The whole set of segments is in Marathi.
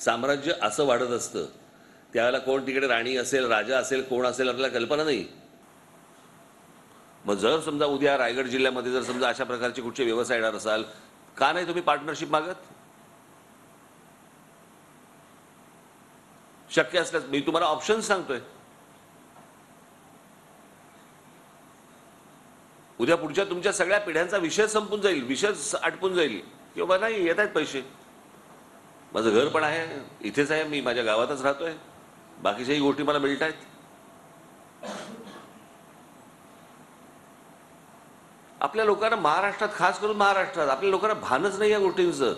साम्राज्य असं वाढत असतं. त्यावेळेला कोण तिकडे राणी असेल, राजा असेल, कोण असेल आपल्याला कल्पना नाही. मग जर समजा उद्या रायगड जिल्ह्यामध्ये जर समजा अशा प्रकारचे कुठचे व्यवसाय येणार असाल, का नाही तुम्ही पार्टनरशिप मागत? शक्य असल्यास मी तुम्हाला ऑप्शन सांगतोय. उद्या पुढच्या तुमच्या सगळ्या पिढ्यांचा विषय संपून जाईल, विषय आटपून जाईल की बाबा नाही येत आहेत पैसे, माझं घर पण आहे, इथेच आहे, मी माझ्या गावातच राहतोय, बाकीच्याही गोष्टी मला मिळत आहेत. आपल्या लोकांना महाराष्ट्रात, खास करून महाराष्ट्रात, आपल्या लोकांना भानच नाही या गोष्टींचं.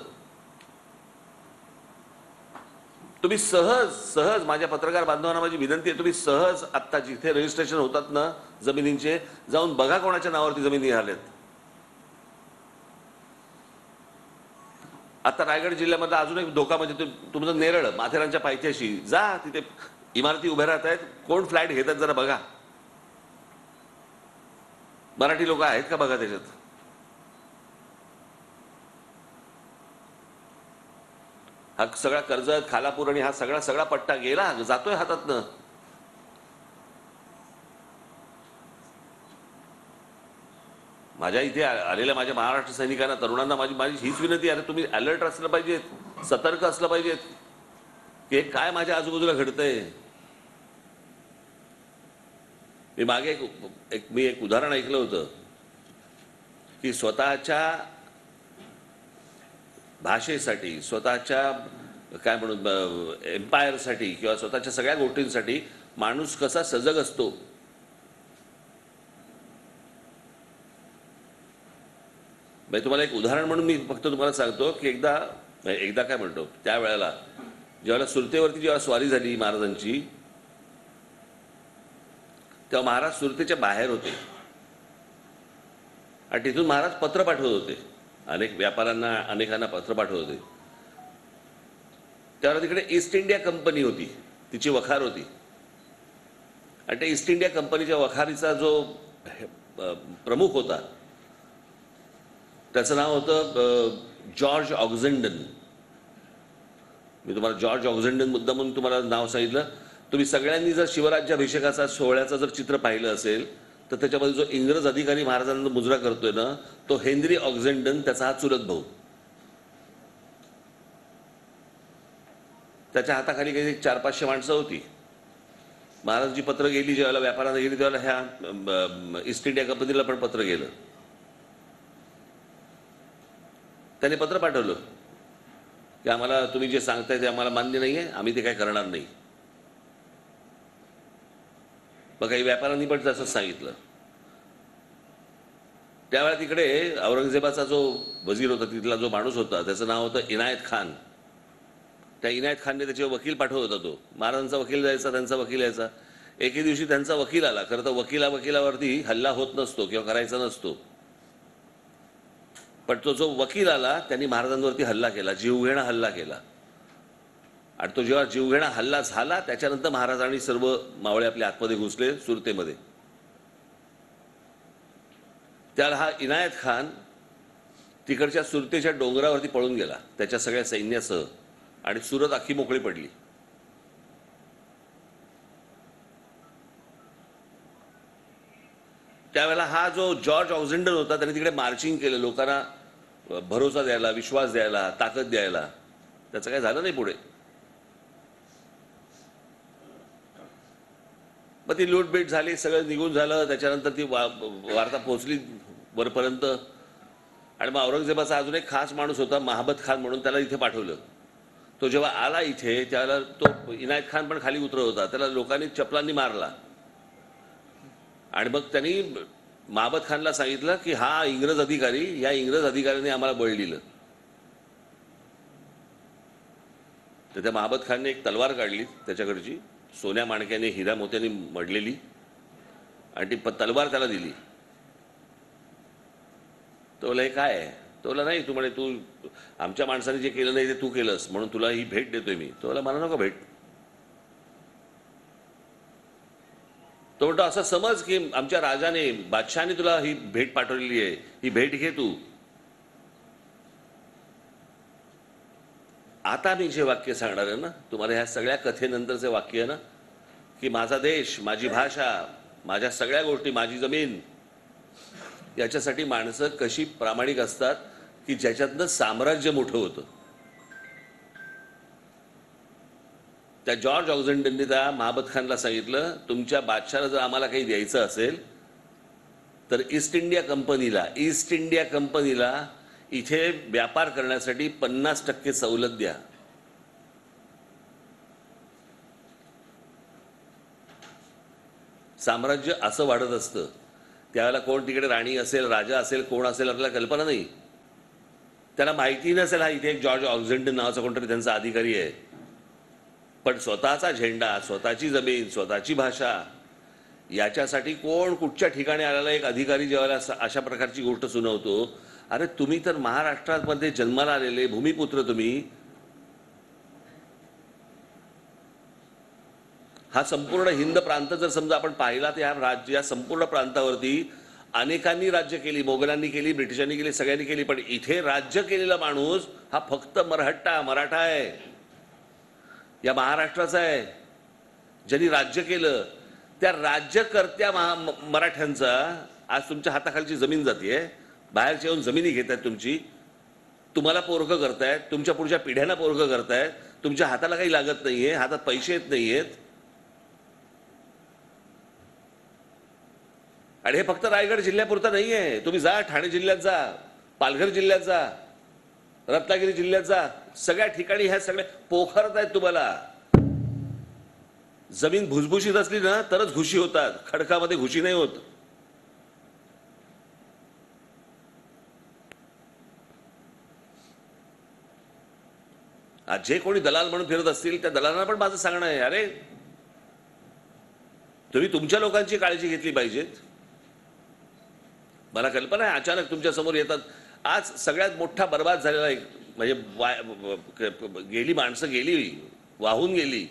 तुम्ही सहज सहज, माझ्या पत्रकार बांधवांना माझी विनंती आहे, तुम्ही सहज आत्ता जिथे रजिस्ट्रेशन होतात ना जमिनींचे, जाऊन बघा कोणाच्या नावावरती जमिनी आल्यात. आता रायगड जिल्ह्यामधला अजून एक धोका म्हणजे तुमचं नेरळ, माथेरानच्या पायथ्याशी जा, तिथे इमारती उभ्या राहत आहेत, कोण फ्लॅट घेतात जरा बघा. मराठी लोक आहेत का बघा त्याच्यात. हा सगळा कर्जत, खालापूर आणि हा सगळा पट्टा गेला, जातोय हातातनं. माझ्या इथे आलेल्या माझ्या महाराष्ट्र सैनिकांना, तरुणांना माझी हीच विनंती आहे, तुम्ही अलर्ट असलं पाहिजेत, सतर्क असलं पाहिजेत की काय माझ्या आजूबाजूला घडतंय. मी मागे एक उदाहरण ऐकलं होतं की स्वतःच्या भाषेसाठी, स्वतःच्या काय म्हणू एम्पायरसाठी किंवा स्वतःच्या सगळ्या गोष्टींसाठी माणूस कसा सजग असतो. म्हणजे तुम्हाला एक उदाहरण म्हणून मी फक्त तुम्हाला सांगतो की एकदा काय म्हणतो, त्यावेळेला ज्यावेळेला सुरतेवरती जेव्हा स्वारी झाली महाराजांची, तेव्हा महाराज सुरतेच्या बाहेर होते आणि तिथून महाराज पत्र पाठवत होते, अनेक व्यापाऱ्यांना, अनेकांना पत्र पाठवत होते. त्यावेळेला तिकडे ईस्ट इंडिया कंपनी होती, तिची वखार होती, आणि त्या ईस्ट इंडिया कंपनीच्या वखारीचा जो प्रमुख होता त्याचं नाव होतं जॉर्ज ऑक्झेंडन. मी तुम्हाला जॉर्ज ऑक्झेंडन मुद्दा म्हणून तुम्हाला नाव सांगितलं. तुम्ही सगळ्यांनी जर शिवराज्याभिषेकाचा सोहळ्याचं जर चित्र पाहिलं असेल तर त्याच्यामध्ये जो इंग्रज अधिकारी महाराजांना मुजरा करतोय ना, तो हेनरी ऑक्झेंडन, त्याचा हा चुलत भाऊ. त्याच्या हाताखाली काही 400-500 माणसं होती. महाराजांची पत्र गेली, ज्यावेळेला व्यापाराला गेली त्यावेळेला ह्या ईस्ट इंडिया कंपनीला पण पत्र गेलं. त्याने पत्र पाठवलं की आम्हाला तुम्ही जे सांगताय ते आम्हाला मान्य नाही आहे, आम्ही ते काय करणार नाही. मग काही व्यापाऱ्यांनी पण तसंच सांगितलं. त्यावेळेला तिकडे औरंगजेबाचा जो वजीर होता, तिथला जो माणूस होता, त्याचं नाव होतं इनायत खान. त्या इनायत खानने त्याचे वकील पाठवत होता. तो महाराजांचा वकील जायचा, त्यांचा वकील यायचा. एके दिवशी त्यांचा वकील आला. खरं तर वकिलावरती हल्ला होत नसतो किंवा करायचा नसतो, पण तो जो वकील आला त्यांनी महाराजांवरती हल्ला केला, जीवघेणा हल्ला केला. आणि तो जेव्हा जीवघेणा हल्ला झाला त्याच्यानंतर महाराजांनी सर्व मावळे आपल्या आतमध्ये घुसले सुरतेमध्ये. त्याला हा इनायत खान तिकडच्या सुरतेच्या डोंगरावरती पळून गेला त्याच्या सगळ्या सैन्यासह, आणि सुरत अख्खी मोकळी पडली. त्यावेळेला हा जो जॉर्ज ऑक्झेंडन होता त्याने तिकडे मार्चिंग केलं, लोकांना भरोसा द्यायला, विश्वास द्यायला, ताकद द्यायला. त्याचं काय झालं नाही पुढे. मग ती लूटबीट झाली, सगळं निघून झालं. त्याच्यानंतर ती वार्ता पोहोचली वरपर्यंत. आणि मग औरंगजेबाचा अजून एक खास माणूस होता महाबत खान म्हणून, त्याला इथे पाठवलं. तो जेव्हा आला इथे त्यावेळेला तो इनायत खान पण खाली उतरत होता, त्याला लोकांनी चपलांनी मारला. आणि मग त्यांनी महाबत खानला सांगितलं की हा इंग्रज अधिकारी, या इंग्रज अधिकाऱ्याने आम्हाला बळ दिलं. तर त्या महाबत खानने एक तलवार काढली त्याच्याकडची, सोन्या माणक्याने, हिरा मोत्याने मडलेली, आणि ती तलवार त्याला दिली. तो बोला हे काय आहे? तो बोला नाही, तू म्हणे तू आमच्या माणसाने जे केलं नाही ते तू केलंस, म्हणून तुला ही भेट देतोय मी. तो बोला मला नको भेट. तो म्हणतो असं समज की आमच्या राजाने, बादशहाने तुला ही भेट पाठवलेली आहे, ही भेट घे तू. आता मी जे वाक्य सांगणार आहे ना तुम्हाला, ह्या सगळ्या कथेनंतरचे वाक्य आहे ना, की माझा देश, माझी भाषा, माझ्या सगळ्या गोष्टी, माझी जमीन, याच्यासाठी माणसं कशी प्रामाणिक असतात की ज्याच्यातनं साम्राज्य मोठं होतं. त्या जॉर्ज ऑक्झंडनने त्या महाबत खानला सांगितलं, तुमच्या बादशाला जर आम्हाला काही द्यायचं असेल तर ईस्ट इंडिया कंपनीला इथे व्यापार करण्यासाठी 50% सवलत द्या. साम्राज्य असं वाढत असतं. त्यावेळेला कोण तिकडे राणी असेल, राजा असेल, कोण असेल आपल्याला कल्पना नाही. त्याला माहिती नसेल हा इथे एक जॉर्ज ऑक्झंडन नावाचा कोणतरी त्यांचा अधिकारी आहे. पण स्वतःचा झेंडा, स्वतःची जमीन, स्वतःची भाषा, याच्यासाठी कोण कुठच्या ठिकाणी आलेला एक अधिकारी जेव्हा अशा प्रकारची गोष्ट सुनावतो, अरे तुम्ही तर महाराष्ट्रामध्ये जन्माला आलेले भूमिपुत्र, तुम्ही हा संपूर्ण हिंद प्रांत जर समजा आपण पाहिला तर या संपूर्ण प्रांतावरती अनेकांनी राज्य केली, मोगलांनी केली, ब्रिटिशांनी केली, सगळ्यांनी केली, पण इथे राज्य केलेला माणूस हा फक्त मराठा आहे, या महाराष्ट्राचा आहे. ज्यांनी राज्य केलं त्या राज्यकर्त्या मराठ्यांचा आज तुमच्या हाताखालची जमीन जातीये, बाहेरच्या येऊन जमिनी घेत आहेत तुमची, तुम्हाला पोरकं करतायत, तुमच्या पुढच्या पिढ्यांना पोरकं करतायत, तुमच्या हाताला काही लागत नाहीये, हातात पैसे येत नाहीयेत. आणि हे फक्त रायगड जिल्ह्यापुरतं नाहीये. तुम्ही जा, ठाणे जिल्ह्यात जा, पालघर जिल्ह्यात जा, रत्नागिरी जिल्ह्यात जा, सगळ्या ठिकाणी ह्या सगळ्या पोखरत आहेत. तुम्हाला जमीन भुसभुशीत असली ना तरच घुशी होतात, खडकामध्ये घुशी नाही होत. आज जे कोणी दलाल म्हणून फिरत असतील त्या दलालांना पण माझं सांगणं आहे, अरे तुम्ही तुमच्या लोकांची काळजी घेतली पाहिजेत. मला कल्पना आहे अचानक तुमच्या समोर येतात. आज सगळ्यात मोठा बर्बाद झालेला एक म्हणजे गेली माणसं गेली, वाहून गेली.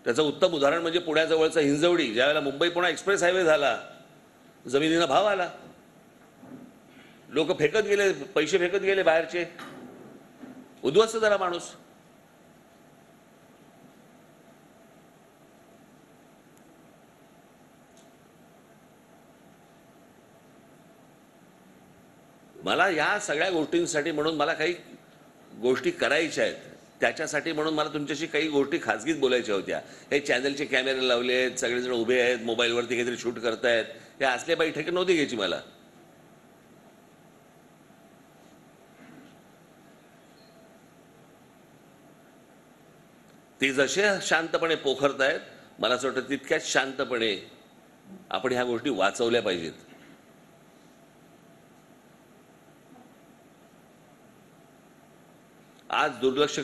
त्याचं उत्तम उदाहरण म्हणजे पुण्याजवळचा हिंजवडी. ज्यावेळेला मुंबई पुणे एक्सप्रेस हायवे झाला, जमिनीला भाव आला, लोक फेकत गेले, पैसे फेकत गेले बाहेरचे, उद्ध्वस्त झाला माणूस. मला या सगळ्या गोष्टींसाठी म्हणून मला काही गोष्टी करायच्या आहेत, त्याच्यासाठी म्हणून मला तुमच्याशी काही गोष्टी खाजगीत बोलायच्या होत्या. हे चॅनलचे कॅमेरे लावले आहेत, सगळेजण उभे आहेत, मोबाईलवरती काहीतरी शूट करतायत, हे असले बैठक नव्हती घ्यायची मला. ते जसे शांतपणे पोखरतायत, मला असं वाटतं तितक्याच शांतपणे आपण ह्या गोष्टी वाचवल्या पाहिजेत. आज दुर्लक्ष